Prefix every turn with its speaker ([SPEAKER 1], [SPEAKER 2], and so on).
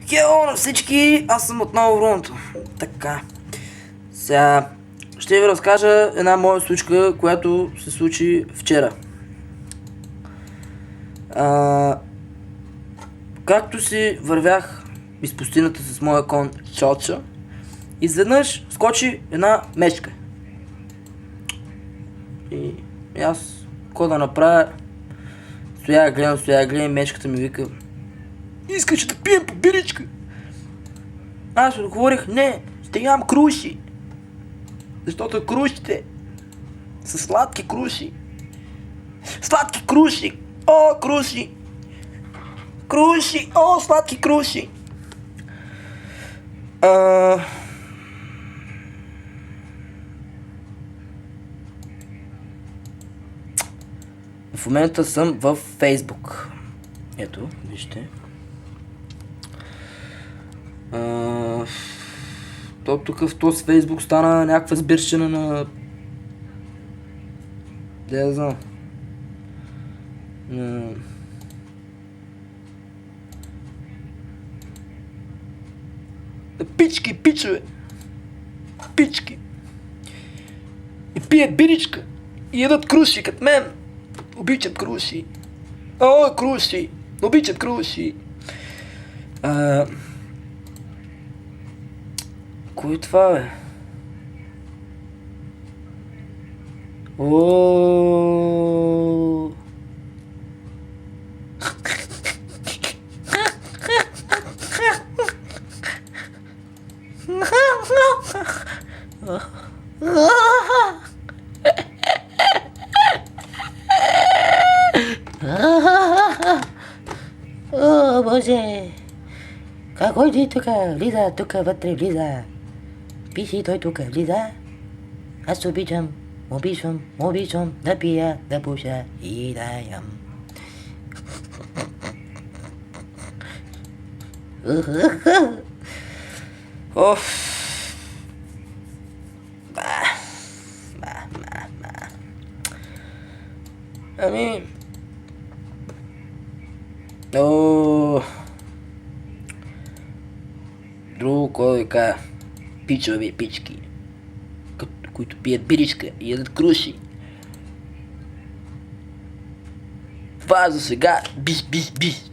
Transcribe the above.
[SPEAKER 1] Хело на всички, аз съм отново Руното. Така. Сега ще ви разкажа една моя случка, която се случи вчера. Както си вървях из пустината с моя кон Чоча, изведнъж скочи една мечка. И аз какво да направя? Стоя гледам, мечката ми вика: искаш да пием по биричка? Аз отговорих: не, ще ям круши. Защото крушите са сладки круши. Сладки круши! О, круши! Круши! О, сладки круши! В момента съм в Фейсбук. Ето, вижте. То тук в този Фейсбук стана някаква сбирщина на... Де да знам. Пички, пичове. Пички. И пият биричка. И ядат круши като мен. Обичам круши. О, круши. Обичам круши. Кой е това, бе? О.
[SPEAKER 2] О, Боже! Кой ти тук? Влиза тук вътре, влиза. Писи той тук, влиза. Аз обичам да пия, да пуша и да ям.
[SPEAKER 1] Оф. Ами... О. Друго, кой да кажа? Пичови пички, които пият биричка и ядат круши. Това за сега. Бис.